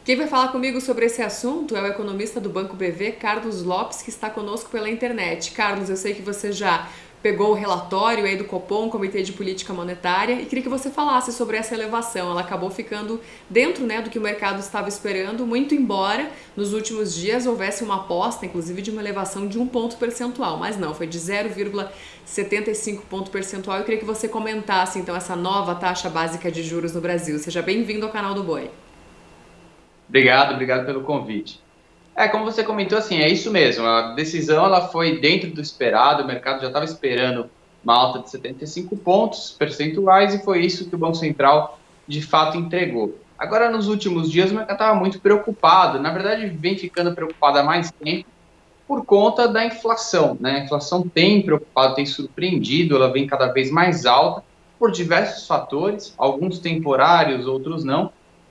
Quem vai falar comigo sobre esse assunto é o economista do Banco BV, Carlos Lopes, que está conosco pela internet. Carlos, eu sei que você já pegou o relatório aí do Copom, Comitê de Política Monetária, e queria que você falasse sobre essa elevação. Ela acabou ficando dentro, né, do que o mercado estava esperando, muito embora nos últimos dias houvesse uma aposta, inclusive, de uma elevação de 1 ponto percentual, mas não, foi de 0,75 ponto percentual. Eu queria que você comentasse, então, essa nova taxa básica de juros no Brasil. Seja bem-vindo ao canal do Boi. Obrigado pelo convite. Como você comentou, assim, é isso mesmo. A decisão ela foi dentro do esperado, o mercado já estava esperando uma alta de 75 pontos percentuais e foi isso que o Banco Central de fato entregou. Agora, nos últimos dias, o mercado estava muito preocupado. Na verdade, vem ficando preocupado há mais tempo por conta da inflação, né? A inflação tem preocupado, tem surpreendido, ela vem cada vez mais alta por diversos fatores, alguns temporários, outros não,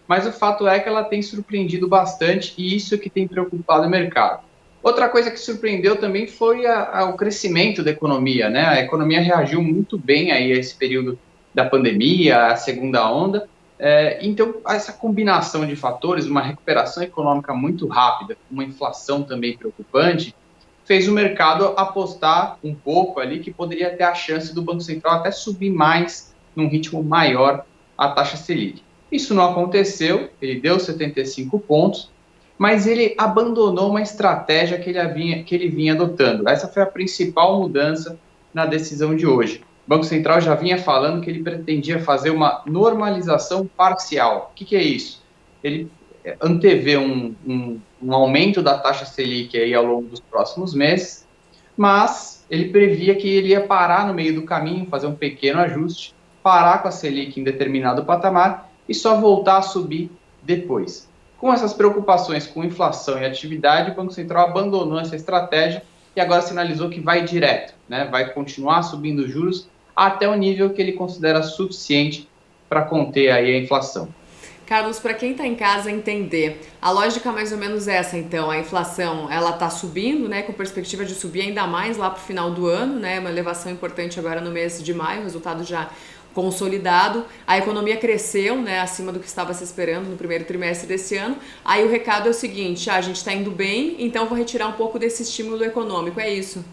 mas o fato é que ela tem surpreendido bastante e isso é que tem preocupado o mercado. Outra coisa que surpreendeu também foi o crescimento da economia, né? A economia reagiu muito bem aí a esse período da pandemia, a segunda onda. Então, essa combinação de fatores, uma recuperação econômica muito rápida, uma inflação também preocupante, fez o mercado apostar um pouco ali que poderia ter a chance do Banco Central até subir mais, num ritmo maior, a taxa Selic. Isso não aconteceu, ele deu 75 pontos, mas ele abandonou uma estratégia que ele vinha adotando. Essa foi a principal mudança na decisão de hoje. O Banco Central já vinha falando que ele pretendia fazer uma normalização parcial. O que é isso? Ele antevê um aumento da taxa Selic aí ao longo dos próximos meses, mas ele previa que ele ia parar no meio do caminho, fazer um pequeno ajuste, parar com a Selic em determinado patamar e só voltar a subir depois. Com essas preocupações com inflação e atividade, o Banco Central abandonou essa estratégia e agora sinalizou que vai direto, né? Vai continuar subindo juros até o nível que ele considera suficiente para conter aí a inflação. Carlos, para quem está em casa entender, a lógica é mais ou menos essa, então, a inflação, ela está subindo, né, com perspectiva de subir ainda mais lá para o final do ano, né, uma elevação importante agora no mês de maio, resultado já consolidado, a economia cresceu, né, acima do que estava se esperando no primeiro trimestre desse ano, aí o recado é o seguinte, a gente está indo bem, então vou retirar um pouco desse estímulo econômico, é isso?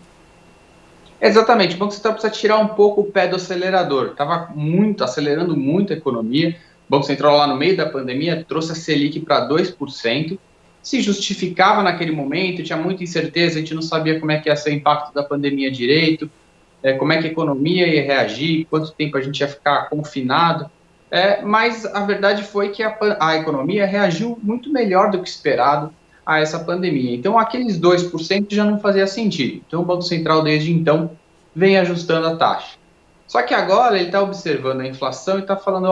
Exatamente, o Banco Central precisa tirar um pouco o pé do acelerador. Estava acelerando muito a economia. O Banco Central, lá no meio da pandemia, trouxe a Selic para 2%. Se justificava naquele momento, tinha muita incerteza, a gente não sabia como é que ia ser o impacto da pandemia direito, como é que a economia ia reagir, quanto tempo a gente ia ficar confinado. Mas a verdade foi que a economia reagiu muito melhor do que esperado a essa pandemia. Então, aqueles 2% já não fazia sentido. Então, o Banco Central, desde então, vem ajustando a taxa. Só que agora ele está observando a inflação e está falando,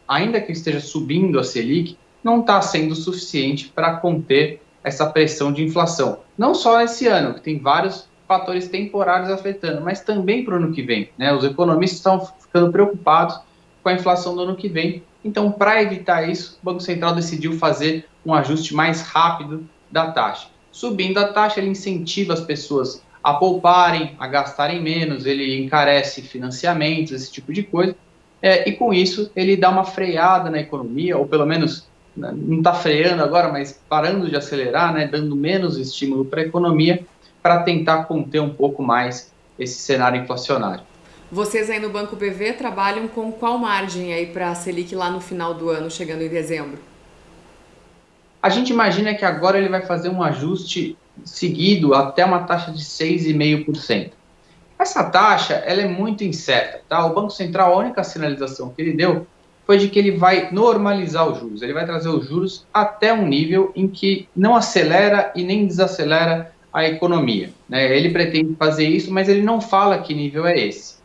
ainda que esteja subindo a Selic, não está sendo suficiente para conter essa pressão de inflação. Não só esse ano, que tem vários fatores temporários afetando, mas também para o ano que vem, né? Os economistas estão ficando preocupados com a inflação do ano que vem. Então, para evitar isso, o Banco Central decidiu fazer um ajuste mais rápido da taxa. Subindo a taxa, ele incentiva as pessoas a pouparem, a gastarem menos, ele encarece financiamentos, esse tipo de coisa, e com isso ele dá uma freada na economia, ou pelo menos não está freando agora, mas parando de acelerar, né, dando menos estímulo para a economia, para tentar conter um pouco mais esse cenário inflacionário. Vocês aí no Banco BV trabalham com qual margem aí para a Selic lá no final do ano, chegando em dezembro? A gente imagina que agora ele vai fazer um ajuste seguido até uma taxa de 6,5%. Essa taxa ela é muito incerta, tá? O Banco Central, a única sinalização que ele deu foi de que ele vai normalizar os juros, ele vai trazer os juros até um nível em que não acelera e nem desacelera a economia, né? Ele pretende fazer isso, mas ele não fala que nível é esse.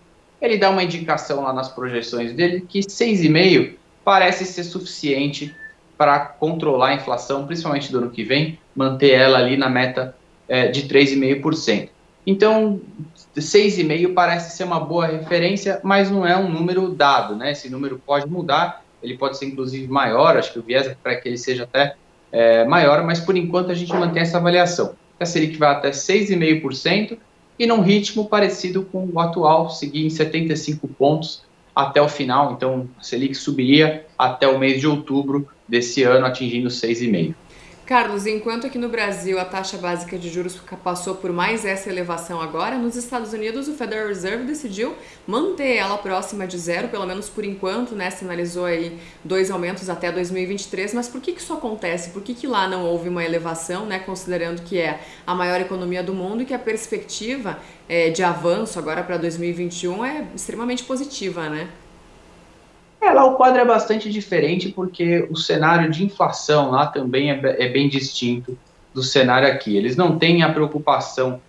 Ele dá uma indicação lá nas projeções dele que 6,5 parece ser suficiente para controlar a inflação, principalmente do ano que vem, manter ela ali na meta de 3,5%. Então, 6,5 parece ser uma boa referência, mas não é um número dado, né? Esse número pode mudar, ele pode ser inclusive maior, acho que o viés é para que ele seja até maior, mas por enquanto a gente mantém essa avaliação. A Selic vai até 6,5% e num ritmo parecido com o atual, seguir em 75 pontos até o final. Então, a Selic subiria até o mês de outubro desse ano, atingindo 6,5%. Carlos, enquanto aqui no Brasil a taxa básica de juros passou por mais essa elevação agora, nos Estados Unidos o Federal Reserve decidiu manter ela próxima de zero, pelo menos por enquanto, né? Sinalizou aí 2 aumentos até 2023, mas por que isso acontece? Por que lá não houve uma elevação, né? Considerando que é a maior economia do mundo e que a perspectiva de avanço agora para 2021 é extremamente positiva, né? Lá o quadro é bastante diferente porque o cenário de inflação lá também é bem distinto do cenário aqui. Eles não têm a preocupação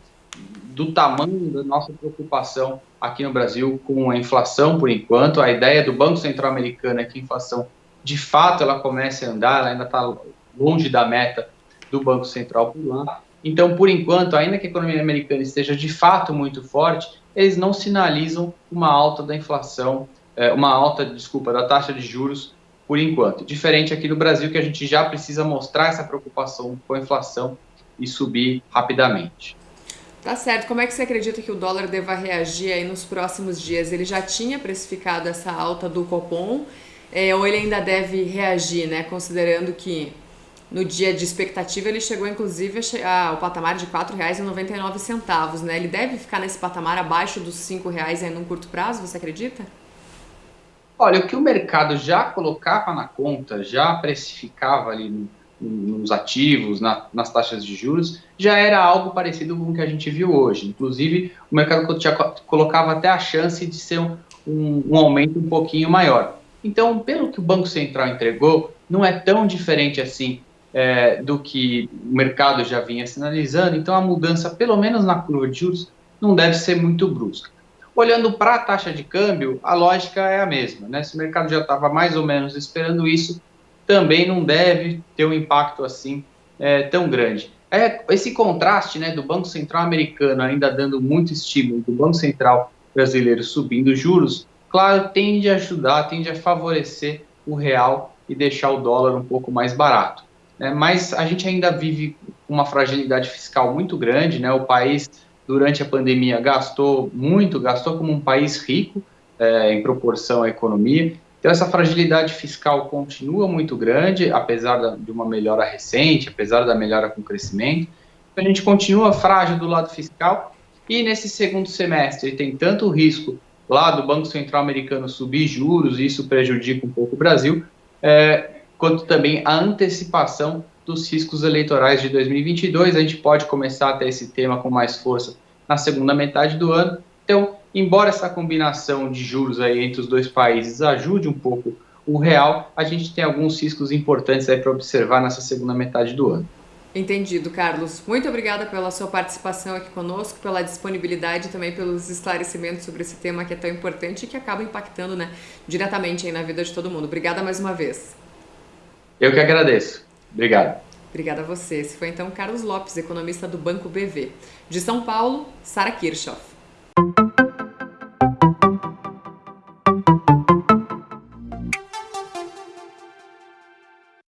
do tamanho da nossa preocupação aqui no Brasil com a inflação, por enquanto. A ideia do Banco Central americano é que a inflação, de fato, ela comece a andar, ela ainda está longe da meta do Banco Central por lá. Então, por enquanto, ainda que a economia americana esteja de fato muito forte, eles não sinalizam uma alta da inflação, da taxa de juros por enquanto. Diferente aqui no Brasil, que a gente já precisa mostrar essa preocupação com a inflação e subir rapidamente. Tá certo. Como é que você acredita que o dólar deva reagir aí nos próximos dias? Ele já tinha precificado essa alta do Copom, ou ele ainda deve reagir, né? Considerando que no dia de expectativa ele chegou inclusive ao patamar de R$ 4,99, né? Ele deve ficar nesse patamar abaixo dos R$ 5,00 aí num curto prazo, você acredita? Olha, o que o mercado já colocava na conta, já precificava ali nos ativos, nas taxas de juros, já era algo parecido com o que a gente viu hoje. Inclusive, o mercado já colocava até a chance de ser um aumento um pouquinho maior. Então, pelo que o Banco Central entregou, não é tão diferente assim do que o mercado já vinha sinalizando. Então, a mudança, pelo menos na curva de juros, não deve ser muito brusca. Olhando para a taxa de câmbio, a lógica é a mesma, né? Se o mercado já estava mais ou menos esperando isso, também não deve ter um impacto assim tão grande. Esse contraste, né, do Banco Central americano ainda dando muito estímulo, do Banco Central brasileiro subindo juros, claro, tende a ajudar, tende a favorecer o real e deixar o dólar um pouco mais barato, né? Mas a gente ainda vive uma fragilidade fiscal muito grande, né? O país durante a pandemia gastou muito, gastou como um país rico em proporção à economia. Então essa fragilidade fiscal continua muito grande, apesar de uma melhora recente, apesar da melhora com o crescimento. Então, a gente continua frágil do lado fiscal e nesse segundo semestre tem tanto o risco lá do Banco Central americano subir juros, e isso prejudica um pouco o Brasil, quanto também a antecipação dos riscos eleitorais de 2022. A gente pode começar a ter esse tema com mais força na segunda metade do ano. Então, embora essa combinação de juros aí entre os dois países ajude um pouco o real, a gente tem alguns riscos importantes aí para observar nessa segunda metade do ano. Entendido, Carlos. Muito obrigada pela sua participação aqui conosco, pela disponibilidade e também pelos esclarecimentos sobre esse tema que é tão importante e que acaba impactando, né, diretamente aí na vida de todo mundo. Obrigada mais uma vez. Eu que agradeço. Obrigado. Obrigada a você. Esse foi então Carlos Lopes, economista do Banco BV. De São Paulo, Sara Kirchhoff.